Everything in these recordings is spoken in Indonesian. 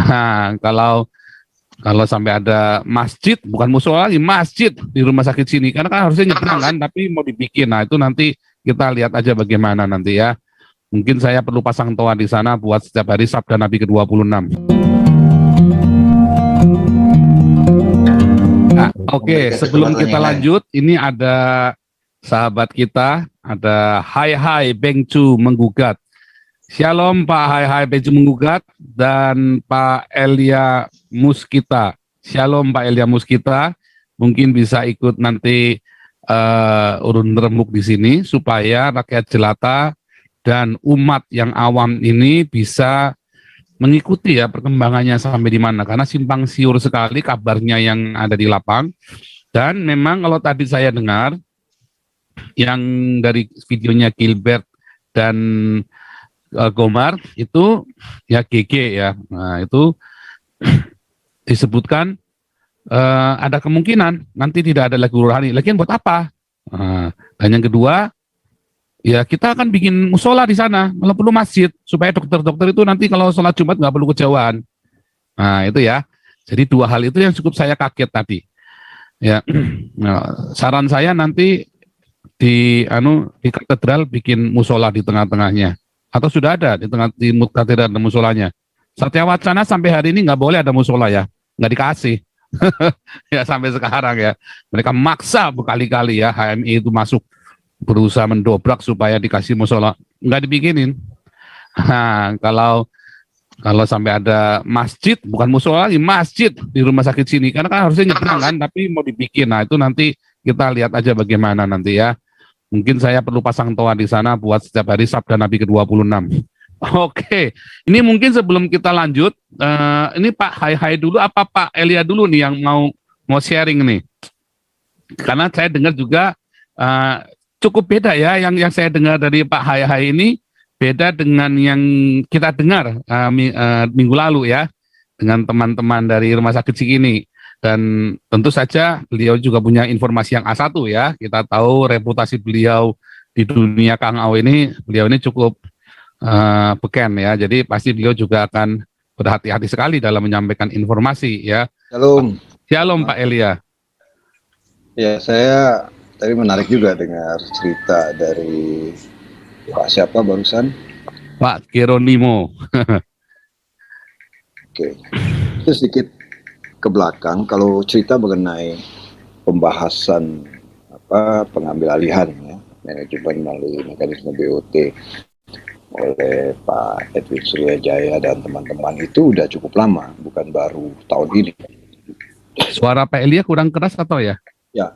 Nah, kalau sampai ada masjid, bukan musola lagi, masjid di rumah sakit sini, karena kan harusnya nyebrang kan, tapi mau dibikin. Nah, itu nanti kita lihat aja bagaimana nanti ya. Mungkin saya perlu pasang toa di sana buat setiap hari Sabda Nabi ke-26. Nah, oke, sebelum kita lanjut, ini ada sahabat kita, ada Hai Beng Chu menggugat. Shalom Pak Hai Beng Chu menggugat, dan Pak Elia Muskita. Shalom Pak Elia Muskita, mungkin bisa ikut nanti urun rembuk di sini supaya rakyat jelata dan umat yang awam ini bisa mengikuti ya perkembangannya sampai di mana, karena simpang siur sekali kabarnya yang ada di lapang. Dan memang kalau tadi saya dengar yang dari videonya Gilbert dan Gomar itu ya GG ya, nah itu disebutkan ada kemungkinan nanti tidak ada lagi rohani. Lagian buat apa? Dan yang kedua, ya kita akan bikin musola di sana, kalau perlu masjid, supaya dokter-dokter itu nanti kalau sholat Jumat nggak perlu kejauhan. Nah itu ya. Jadi dua hal itu yang cukup saya kaget tadi. Ya, nah, saran saya nanti di katedral bikin musola di tengah-tengahnya, atau sudah ada di tengah di katedral dan musolanya. Satya Wacana sampai hari ini nggak boleh ada musola ya, nggak dikasih. Ya sampai sekarang ya, mereka maksa berkali-kali ya, HMI itu masuk berusaha mendobrak supaya dikasih musola, nggak dibikinin. Nah, kalau sampai ada masjid, bukan musola lagi, masjid di rumah sakit sini, karena kan harusnya nyebrang kan, tapi mau dibikin. Nah itu nanti kita lihat aja bagaimana nanti ya. Mungkin saya perlu pasang toa di sana buat setiap hari Sabda Nabi ke-26. Oke, ini mungkin sebelum kita lanjut, ini Pak Hai dulu, apa Pak Elia dulu nih yang mau sharing nih? Karena saya dengar juga cukup beda ya, yang saya dengar dari Pak Hai ini beda dengan yang kita dengar minggu lalu ya, dengan teman-teman dari Rumah Sakit Cikini. Dan tentu saja beliau juga punya informasi yang A1 ya. Kita tahu reputasi beliau di dunia Kang Au ini, beliau ini cukup beken ya. Jadi pasti beliau juga akan berhati-hati sekali dalam menyampaikan informasi ya. Shalom Pak Elia. Ya, saya tadi menarik juga dengar cerita dari Pak siapa barusan? Pak Geronimo. Oke, itu sedikit ke belakang. Kalau cerita mengenai pembahasan pengambil alihan ya, manajemen melalui mekanisme BOT oleh Pak Edwin Suryajaya dan teman-teman itu udah cukup lama, bukan baru tahun ini. Suara Pak Elia kurang keras atau ya? Ya,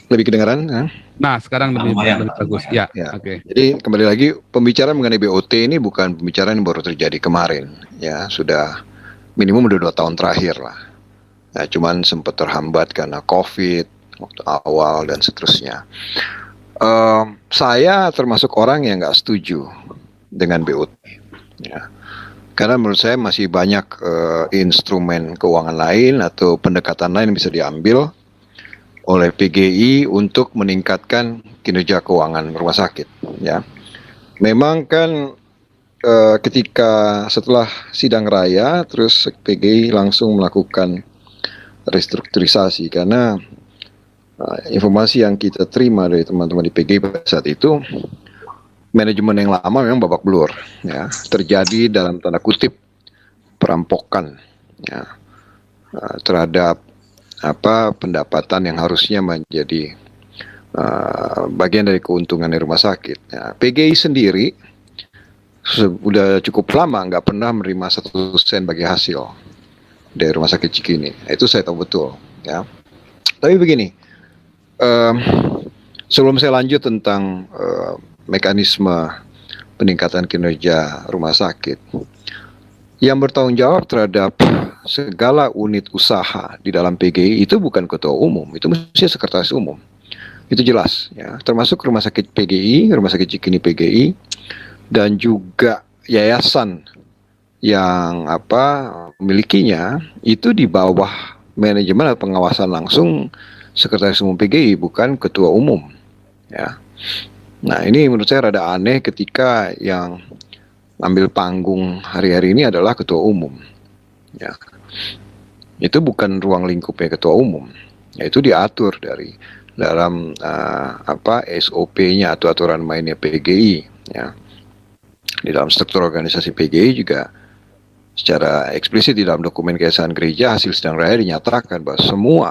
lebih kedengaran ya? Nah, sekarang lebih bagus. Ya, Oke. Jadi kembali lagi, pembicaraan mengenai BOT ini bukan pembicaraan yang baru terjadi kemarin. Ya, sudah minimum udah 2 tahun terakhir lah. Ya, cuman sempat terhambat karena COVID waktu awal dan seterusnya. Saya termasuk orang yang nggak setuju dengan BOT. Ya. Karena menurut saya masih banyak instrumen keuangan lain atau pendekatan lain yang bisa diambil oleh PGI untuk meningkatkan kinerja keuangan rumah sakit. Ya, memang kan ketika setelah sidang raya, terus PGI langsung melakukan restrukturisasi karena informasi yang kita terima dari teman-teman di PGI pada saat itu, manajemen yang lama memang babak belur. Ya, terjadi dalam tanda kutip perampokan ya, terhadap pendapatan yang harusnya menjadi bagian dari keuntungan di rumah sakit. Ya, PGI sendiri sudah cukup lama nggak pernah menerima 1 sen bagi hasil dari rumah sakit Cikini. Itu saya tahu betul. Ya. Tapi begini, sebelum saya lanjut tentang mekanisme peningkatan kinerja rumah sakit, yang bertanggung jawab terhadap segala unit usaha di dalam PGI itu bukan ketua umum, itu mesti sekretaris umum. Itu jelas ya, termasuk rumah sakit PGI, rumah sakit Cikini PGI, dan juga yayasan yang memilikinya itu di bawah manajemen atau pengawasan langsung sekretaris umum PGI, bukan ketua umum ya. Nah, ini menurut saya rada aneh ketika yang ambil panggung hari-hari ini adalah ketua umum. Ya, itu bukan ruang lingkupnya ketua umum. Ya, itu diatur dari dalam SOP-nya atau aturan mainnya PGI. Ya, di dalam struktur organisasi PGI juga secara eksplisit di dalam dokumen keesaan gereja hasil sidang raya dinyatakan bahwa semua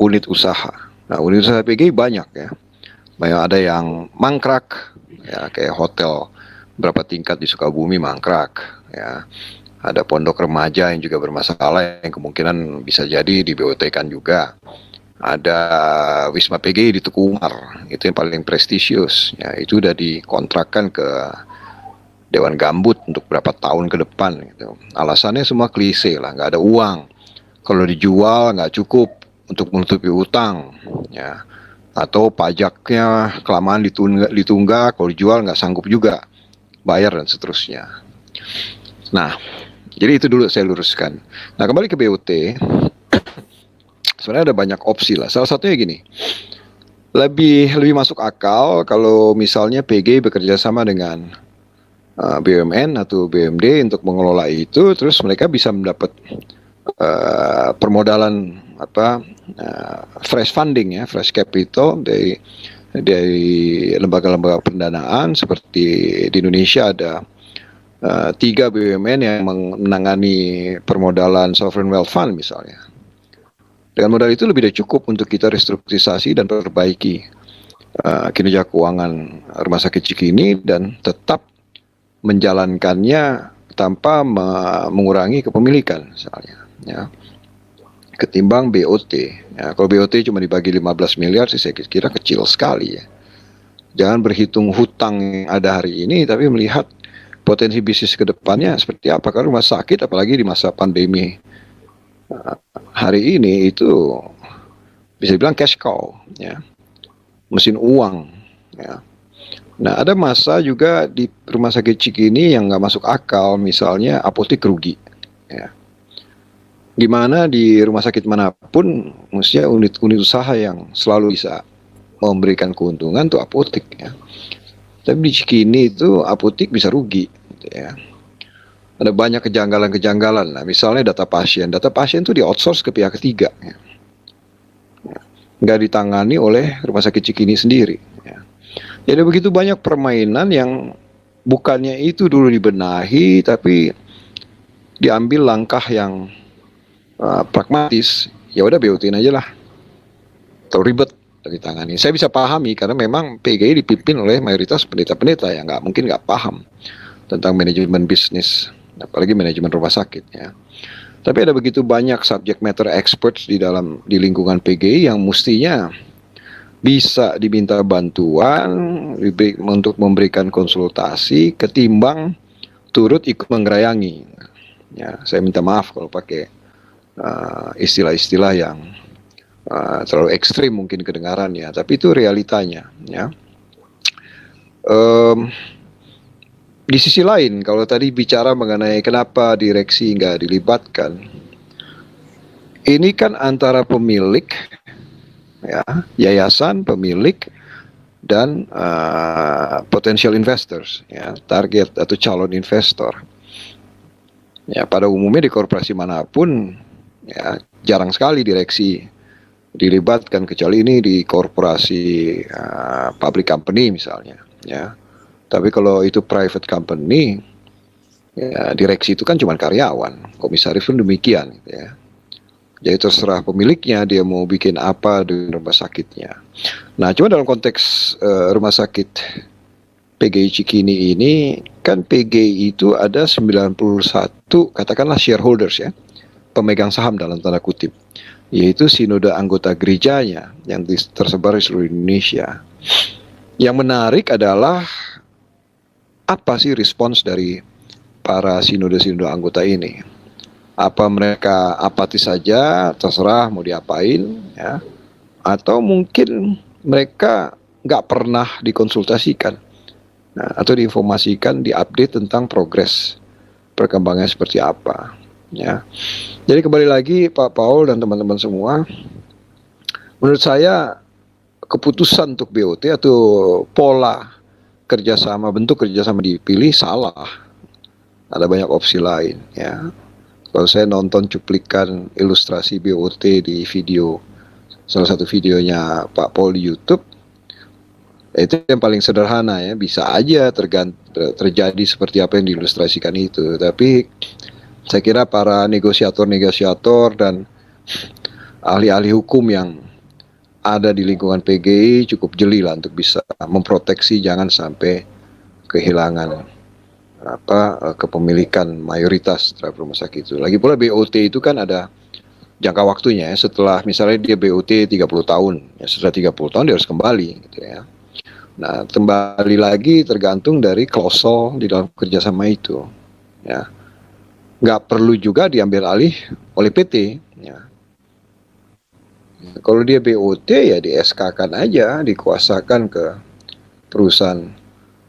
unit usaha. Nah, unit usaha PGI banyak ya. Banyak ada yang mangkrak, ya kayak hotel berapa tingkat di Sukabumi mangkrak, ya. Ada pondok remaja yang juga bermasalah yang kemungkinan bisa jadi di BOT kan juga. Ada Wisma PGI di Tuku Umar, itu yang paling prestisius. Ya, itu udah dikontrakkan ke Dewan Gambut untuk berapa tahun ke depan. Gitu. Alasannya semua klise lah, nggak ada uang. Kalau dijual nggak cukup untuk menutupi utang, ya. Atau pajaknya kelamaan ditunggak, kalau dijual nggak sanggup juga bayar dan seterusnya. Nah, jadi itu dulu saya luruskan. Nah, kembali ke BOT, sebenarnya ada banyak opsi lah. Salah satunya gini, lebih masuk akal kalau misalnya PG bekerja sama dengan BUMN atau BUMD untuk mengelola itu, terus mereka bisa mendapat permodalan fresh funding ya, fresh capital dari lembaga-lembaga pendanaan seperti di Indonesia ada 3 BUMN yang menangani permodalan sovereign wealth fund misalnya. Dengan modal itu lebih dari cukup untuk kita restrukturisasi dan perbaiki kinerja keuangan Rumah Sakit Cikini dan tetap menjalankannya tanpa mengurangi kepemilikan misalnya. Ya. Ketimbang BOT. Ya, kalau BOT cuma dibagi 15 miliar sih saya kira kecil sekali ya. Jangan berhitung hutang yang ada hari ini, tapi melihat potensi bisnis ke depannya seperti apa. Karena rumah sakit, apalagi di masa pandemi hari ini itu bisa dibilang cash cow, ya, mesin uang. Ya. Nah, ada masa juga di rumah sakit Cikini yang nggak masuk akal, misalnya apotek rugi. Ya. Gimana di rumah sakit manapun, mestinya unit usaha yang selalu bisa memberikan keuntungan tuh apotek. Ya. Tapi di Cikini itu apotek bisa rugi. Gitu ya. Ada banyak kejanggalan-kejanggalan. Nah, misalnya data pasien itu di outsource ke pihak ketiga. Ya. Nggak ditangani oleh rumah sakit Cikini sendiri. Ya. Jadi begitu banyak permainan yang bukannya itu dulu dibenahi, tapi diambil langkah yang pragmatis. Ya udah BOT-in aja lah. Terlalu ribet ditangani. Saya bisa pahami karena memang PGI dipimpin oleh mayoritas pendeta-pendeta yang mungkin nggak paham tentang manajemen bisnis, apalagi manajemen rumah sakit ya. Tapi ada begitu banyak subject matter experts di lingkungan PGI yang mestinya bisa diminta bantuan untuk memberikan konsultasi ketimbang turut ikut menggerayangi. Ya, saya minta maaf kalau pakai istilah-istilah yang terlalu ekstrim mungkin kedengarannya, tapi itu realitanya. Ya. Di sisi lain, kalau tadi bicara mengenai kenapa direksi nggak dilibatkan, ini kan antara pemilik, ya, yayasan, pemilik, dan potential investors, ya, target atau calon investor. Ya, pada umumnya di korporasi manapun, ya, jarang sekali direksi dilibatkan kecuali ini di korporasi public company misalnya. Ya. Tapi kalau itu private company, ya, direksi itu kan cuma karyawan, komisaris pun demikian. Gitu ya. Jadi terserah pemiliknya dia mau bikin apa dengan rumah sakitnya. Nah, cuma dalam konteks rumah sakit PGI Cikini ini, kan PGI itu ada 91 katakanlah shareholders ya, pemegang saham dalam tanda kutip, yaitu sinode anggota gerejanya yang tersebar di seluruh Indonesia. Yang menarik adalah apa sih respons dari para sinode-sinode anggota ini? Apa mereka apatis saja, terserah mau diapain, ya? Atau mungkin mereka nggak pernah dikonsultasikan, nah, atau diinformasikan, diupdate tentang progres perkembangannya seperti apa, ya? Jadi kembali lagi Pak Paul dan teman-teman semua, menurut saya keputusan untuk BOT atau pola kerjasama, bentuk kerjasama dipilih salah. Ada banyak opsi lain, ya. Kalau saya nonton cuplikan ilustrasi BOT di video, salah satu videonya Pak Pol di YouTube, itu yang paling sederhana ya, bisa aja terjadi seperti apa yang diilustrasikan itu. Tapi saya kira para negosiator-negosiator dan ahli-ahli hukum yang ada di lingkungan PGI cukup jeli lah untuk bisa memproteksi jangan sampai kehilangan kepemilikan mayoritas terhadap rumah sakit itu. Lagi pula BOT itu kan ada jangka waktunya ya, setelah misalnya dia BOT 30 tahun, ya setelah 30 tahun dia harus kembali gitu ya. Nah, kembali lagi tergantung dari klausel di dalam kerjasama itu ya. Nggak perlu juga diambil alih oleh PT ya. Kalau dia BOT ya di SK-kan aja, dikuasakan ke perusahaan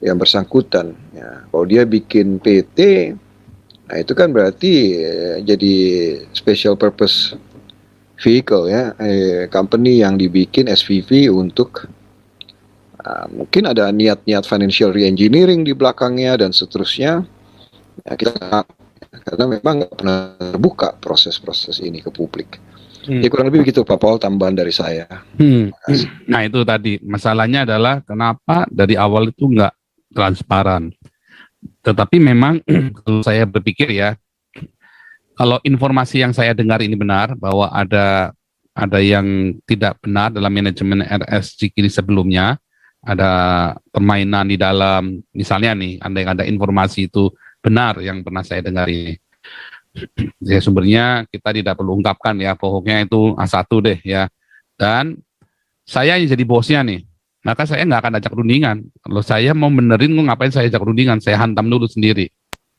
yang bersangkutan ya. Kalau dia bikin PT, nah itu kan berarti jadi special purpose vehicle ya, company yang dibikin SPV untuk mungkin ada niat-niat financial re-engineering di belakangnya dan seterusnya ya, kita karena memang nggak pernah terbuka proses-proses ini ke publik. Ya kurang lebih begitu Pak Paul, tambahan dari saya. Nah itu tadi masalahnya adalah kenapa dari awal itu nggak transparan. Tetapi memang kalau saya berpikir ya, kalau informasi yang saya dengar ini benar bahwa ada yang tidak benar dalam manajemen RS Cikini sebelumnya, ada permainan di dalam, misalnya nih, ada informasi itu benar yang pernah saya dengar ini. Ya sumbernya kita tidak perlu ungkapkan ya, pokoknya itu A1 deh ya. Dan saya yang jadi bosnya nih, maka saya nggak akan ajak rundingan. Kalau saya mau benerin, ngapain saya ajak rundingan? Saya hantam dulu sendiri.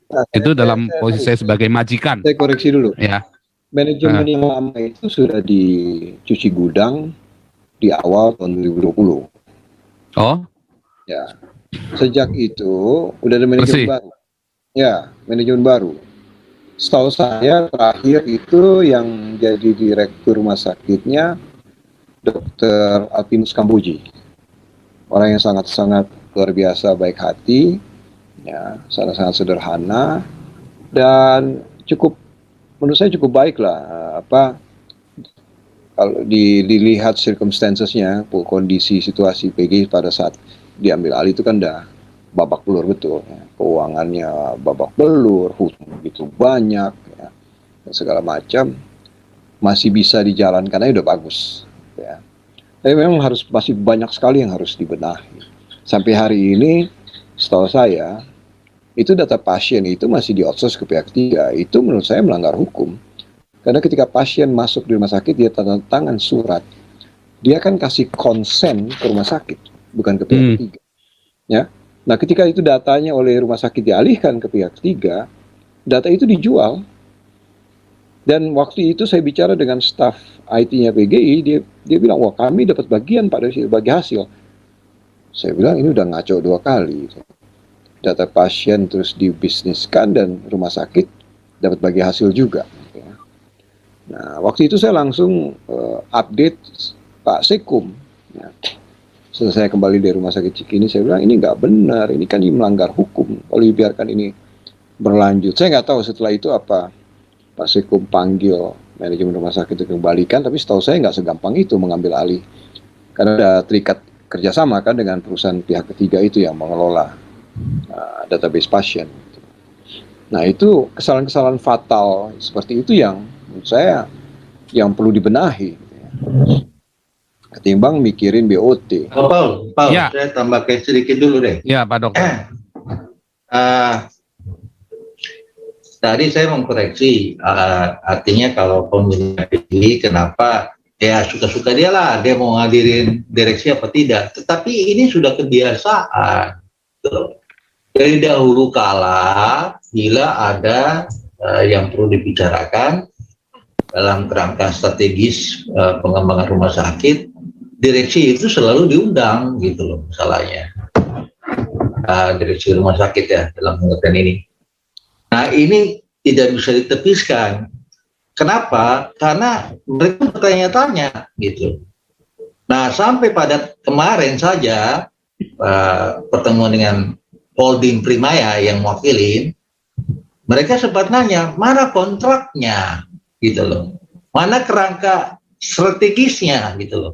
Nah, itu dalam posisi saya sebagai majikan. Saya koreksi dulu. Ya. Manajemen yang lama itu sudah dicuci gudang di awal tahun 2020. Oh? Ya. Sejak itu udah ada manajemen baru. Ya, manajemen baru. Setahu saya terakhir itu yang jadi direktur rumah sakitnya Dr. Alpinus Kamboji. Orang yang sangat-sangat luar biasa baik hati, ya, sangat-sangat sederhana dan menurut saya cukup baik lah. Kalau dilihat circumstancesnya, kondisi situasi PGI pada saat diambil alih itu kan udah babak belur betul, ya. Keuangannya babak belur, hutang begitu banyak, ya. Segala macam masih bisa dijalankan aja udah bagus, ya. Tapi memang masih banyak sekali yang harus dibenahi. Sampai hari ini, setahu saya, itu data pasien itu masih di-outsource ke pihak ketiga. Itu menurut saya melanggar hukum. Karena ketika pasien masuk di rumah sakit, dia tanda tangan surat. Dia kan kasih konsen ke rumah sakit, bukan ke pihak ketiga. Ya. Nah, ketika itu datanya oleh rumah sakit dialihkan ke pihak ketiga, data itu dijual. Dan waktu itu saya bicara dengan staf IT-nya PGI, dia bilang, wah kami dapat bagian Pak dari bagi hasil. Saya bilang ini udah ngaco 2 kali. Data pasien terus dibisniskan dan rumah sakit dapat bagi hasil juga. Nah, waktu itu saya langsung update Pak Sekum. Ya. Setelah saya kembali dari rumah sakit Cikini, saya bilang ini nggak benar, ini kan melanggar hukum. Kalau dibiarkan ini berlanjut, saya nggak tahu setelah itu apa Pak Sekum panggil manajemen rumah sakit itu kembalikan, tapi setahu saya nggak segampang itu mengambil alih. Karena ada terikat kerjasama kan dengan perusahaan pihak ketiga itu yang mengelola database pasien. Nah itu kesalahan-kesalahan fatal seperti itu yang menurut saya yang perlu dibenahi. Ketimbang mikirin BOT. Oh, Paul, ya. Saya tambahkan sedikit dulu deh. Ya, Pak Dokter. Tadi saya mengkoreksi, artinya kalau pemilihan PGI, kenapa ya suka-suka dia lah, dia mau ngadirin direksi apa tidak. Tetapi ini sudah kebiasaan. Dari dahulu kala, bila ada yang perlu dibicarakan dalam kerangka strategis pengembangan rumah sakit, direksi itu selalu diundang gitu loh masalahnya. Direksi rumah sakit ya dalam pengertian ini. Nah ini tidak bisa ditepiskan. Kenapa? Karena mereka bertanya-tanya gitu. Nah sampai pada kemarin saja pertemuan dengan Holding Primaya yang mewakilin, mereka sempat nanya, mana kontraknya, gitu loh. Mana kerangka strategisnya, gitu loh.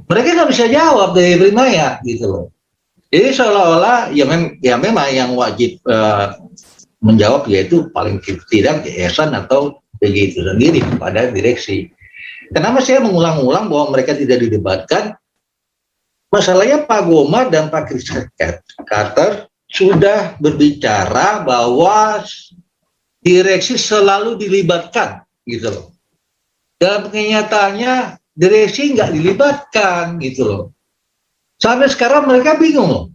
Mereka nggak bisa jawab dari Primaya, gitu loh. Jadi seolah-olah ya memang yang wajib menjawab yaitu paling tidak yayasan atau PGI itu sendiri kepada direksi. Kenapa saya mengulang-ulang bahwa mereka tidak didebatkan? Masalahnya Pak Gomar dan Pak Chris Carter sudah berbicara bahwa direksi selalu dilibatkan, gitu loh. Dalam kenyataannya direksi nggak dilibatkan, gitu loh. Sampai sekarang mereka bingung loh.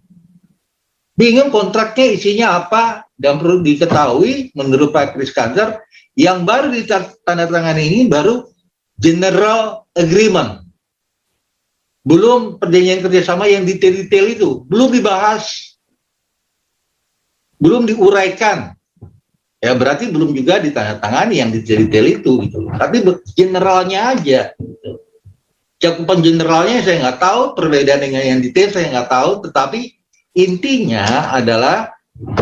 Bingung kontraknya isinya apa, dan perlu diketahui menurut Pak Chris Carter yang baru ditandatangani ini baru General Agreement. Belum perjanjian kerjasama yang detail-detail itu, belum dibahas, belum diuraikan. Ya berarti belum juga ditandatangani yang detail-detail itu, gitu. Tapi generalnya aja. Gitu. Cakupan generalnya saya nggak tahu, perbedaan dengan yang detail saya nggak tahu, tetapi intinya adalah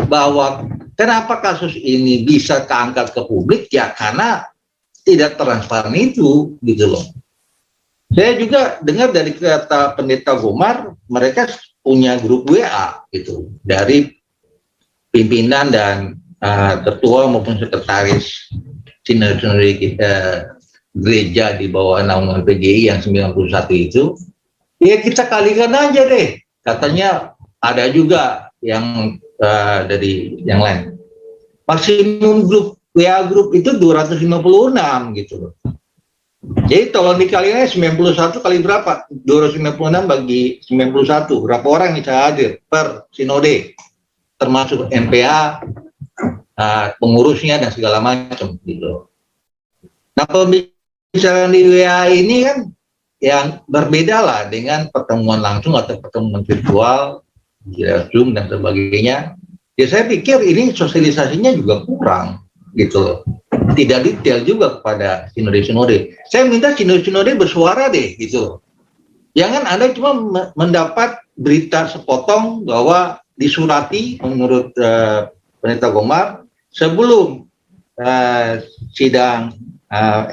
bahwa kenapa kasus ini bisa keangkat ke publik, ya karena tidak transparan itu, gitu loh. Saya juga dengar dari kata Pendeta Gomar, mereka punya grup WA gitu dari pimpinan dan ketua maupun sekretaris sinode gereja di bawah naungan PGI yang 91 itu. Ya kita kalikan aja deh. Katanya ada juga yang dari yang lain. Maksimum grup WA grup itu 256 gitu loh. Jadi tolong dikalikan 91 kali berapa? 296 bagi 91. Berapa orang yang bisa hadir per sinode? Termasuk MPA, pengurusnya dan segala macam gitu. Nah pembicaraan di WA ini kan yang berbeda lah dengan pertemuan langsung atau pertemuan virtual, Zoom dan sebagainya. Ya saya pikir ini sosialisasinya juga kurang gitu loh. Tidak detail juga kepada sinode-sinode. Saya minta sinode-sinode bersuara deh gitu. Jangan Anda cuma mendapat berita sepotong bahwa disurati menurut Pendeta Gomar sebelum sidang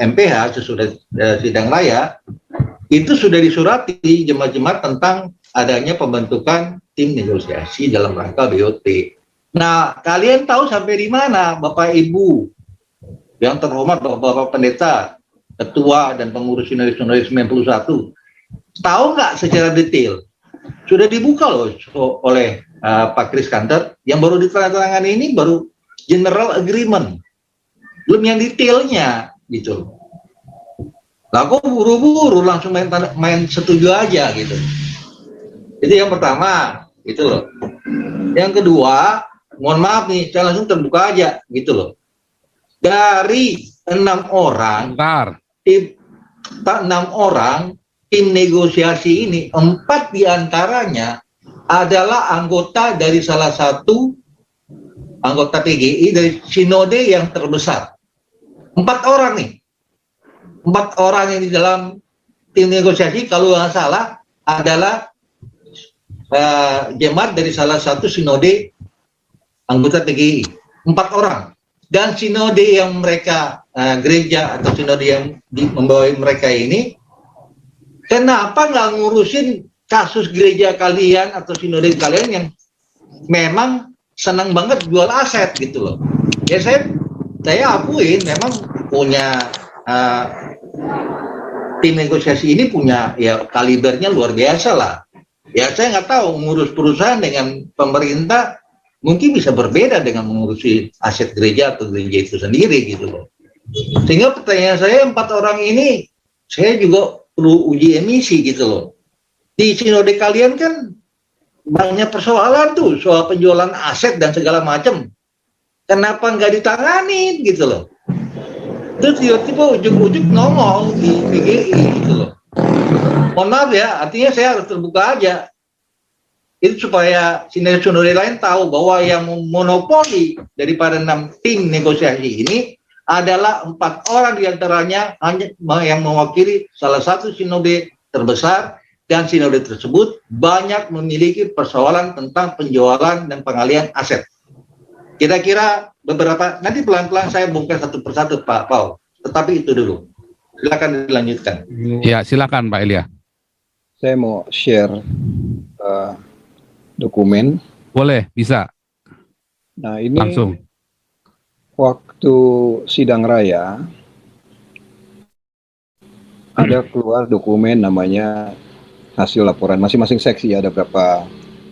MPH sesudah sidang raya itu sudah disurati jemaat-jemaat tentang adanya pembentukan tim negosiasi dalam rangka BOT. Nah, kalian tahu sampai di mana Bapak Ibu yang terhormat Bapak Pendeta, Ketua dan Pengurus Sinode 91, tahu nggak secara detail? Sudah dibuka loh oleh Pak Chris Carter, yang baru ditandatangani ini baru General Agreement, belum yang detailnya gitu. Lah kok buru-buru langsung main setuju aja gitu. Itu yang pertama, gitu loh. Yang kedua, mohon maaf nih, saya langsung terbuka aja gitu loh. Dari 6 orang, tim negosiasi ini 4 diantaranya adalah anggota dari salah satu anggota PGI dari sinode yang terbesar. 4 orang nih, 4 orang yang di dalam tim negosiasi kalau nggak salah adalah jemaat dari salah satu sinode anggota PGI. 4 orang. Dan sinode yang mereka gereja atau sinode yang membawa mereka ini, kenapa nggak ngurusin kasus gereja kalian atau sinode kalian yang memang senang banget jual aset gitu loh. Ya saya akuin memang punya tim negosiasi ini punya ya kalibernya luar biasa lah. Ya saya nggak tahu ngurus perusahaan dengan pemerintah mungkin bisa berbeda dengan mengurusi aset gereja atau gereja itu sendiri gitu loh. Sehingga pertanyaan saya 4 orang ini saya juga perlu uji emisi gitu loh. Di sinode kalian kan banyak persoalan tuh soal penjualan aset dan segala macam. Kenapa nggak ditangani gitu loh? Terus tiba-tiba ujuk-ujuk nongol di PGI gitu loh. Mohon maaf ya, artinya saya harus terbuka aja. Itu supaya sinode-sinode lain tahu bahwa yang monopoli daripada 6 tim negosiasi ini adalah 4 orang diantaranya hanya yang mewakili salah satu sinode terbesar, dan sinode tersebut banyak memiliki persoalan tentang penjualan dan pengalihan aset. Kira-kira beberapa, nanti pelan-pelan saya bongkar satu persatu Pak Paul. Tetapi itu dulu. Silakan dilanjutkan. Ya, silakan Pak Elia. Saya mau share dokumen. Boleh, bisa. Nah, ini Langsung. waktu sidang raya ada keluar dokumen namanya hasil laporan masing-masing seksi. Ada berapa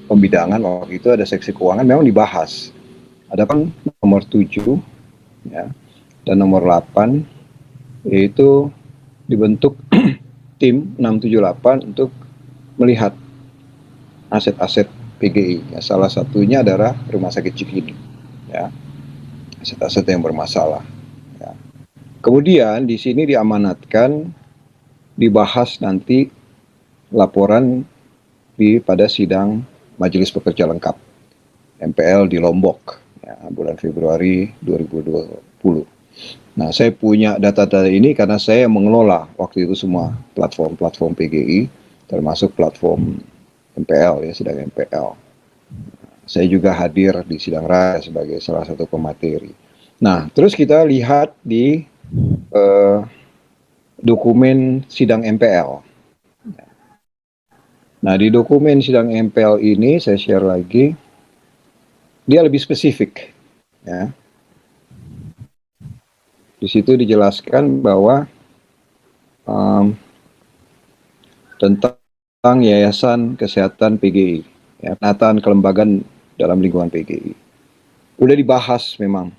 pembidangan waktu itu, ada seksi keuangan memang dibahas. Ada kan nomor 7 ya, dan nomor 8 yaitu dibentuk tim 678 untuk melihat aset-aset PGI. Ya, salah satunya adalah Rumah Sakit Cikini. Ya, aset-aset yang bermasalah. Ya. Kemudian di sini diamanatkan dibahas nanti laporan pada sidang Majelis Pekerja Lengkap MPL di Lombok ya, bulan Februari 2020. Nah, saya punya data-data ini karena saya mengelola waktu itu semua platform-platform PGI, termasuk platform MPL ya, sidang MPL. Saya juga hadir di sidang raya sebagai salah satu pemateri. Nah, terus kita lihat di dokumen sidang MPL. Nah, di dokumen sidang MPL ini saya share lagi, dia lebih spesifik. Ya. Di situ dijelaskan bahwa tentang Yayasan Kesehatan PGI, ya, penataan kelembagaan dalam lingkungan PGI. Udah dibahas memang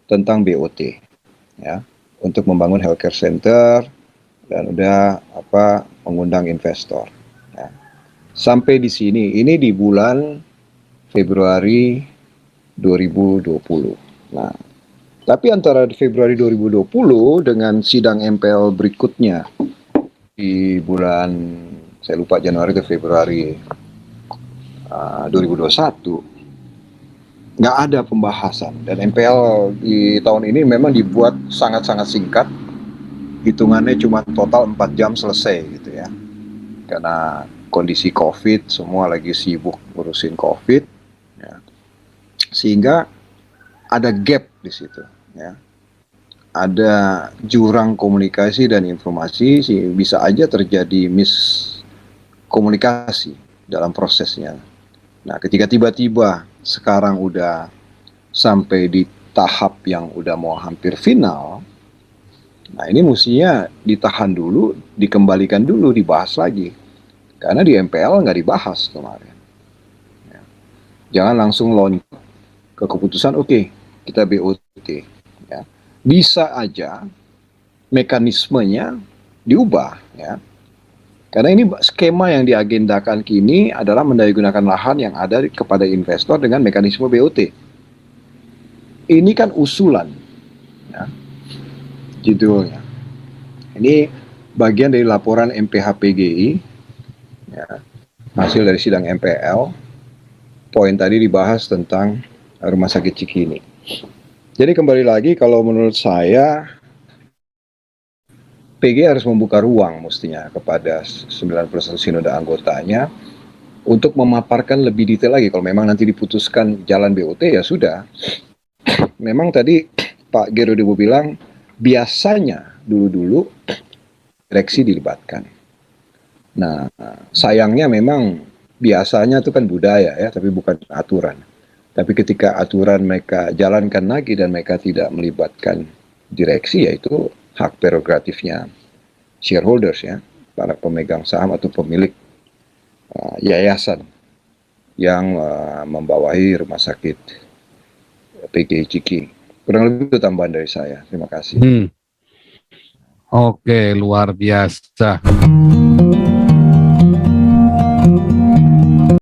tentang BOT, ya, untuk membangun healthcare center dan udah mengundang investor. Ya. Sampai di sini, ini di bulan Februari 2020. Nah, tapi antara Februari 2020 dengan sidang MPL berikutnya di bulan, saya lupa Januari atau Februari 2021, nggak ada pembahasan. Dan MPL di tahun ini memang dibuat sangat-sangat singkat, hitungannya cuma total 4 jam selesai gitu ya. Karena kondisi COVID, semua lagi sibuk ngurusin COVID, ya. Sehingga ada gap di situ, ya. Ada jurang komunikasi dan informasi, bisa aja terjadi miskomunikasi dalam prosesnya. Nah, ketika tiba-tiba sekarang udah sampai di tahap yang udah mau hampir final, nah ini mestinya ditahan dulu, dikembalikan dulu, dibahas lagi. Karena di MPL nggak dibahas kemarin. Ya. Jangan langsung loncat ke keputusan, oke, kita BOT. Ya. Bisa aja mekanismenya diubah. Ya. Karena ini skema yang diagendakan kini adalah mendaya-gunakan lahan yang ada kepada investor dengan mekanisme BOT. Ini kan usulan. Ya. Judulnya. Ini bagian dari laporan MPH PGI. Ya, hasil dari sidang MPL. Poin tadi dibahas tentang Rumah Sakit Cikini. Jadi kembali lagi, kalau menurut saya PG harus membuka ruang mestinya kepada 90% sinode anggotanya untuk memaparkan lebih detail lagi. Kalau memang nanti diputuskan jalan BOT, ya sudah. Memang tadi Pak Gerodewo bilang biasanya dulu-dulu direksi dilibatkan. Nah, sayangnya memang biasanya itu kan budaya ya, tapi bukan aturan. Tapi ketika aturan mereka jalankan lagi dan mereka tidak melibatkan direksi, yaitu hak prerogatifnya shareholders ya, para pemegang saham atau pemilik yayasan yang membawahi rumah sakit PGI Ciki. Kurang lebih itu tambahan dari saya. Terima kasih. Oke, luar biasa.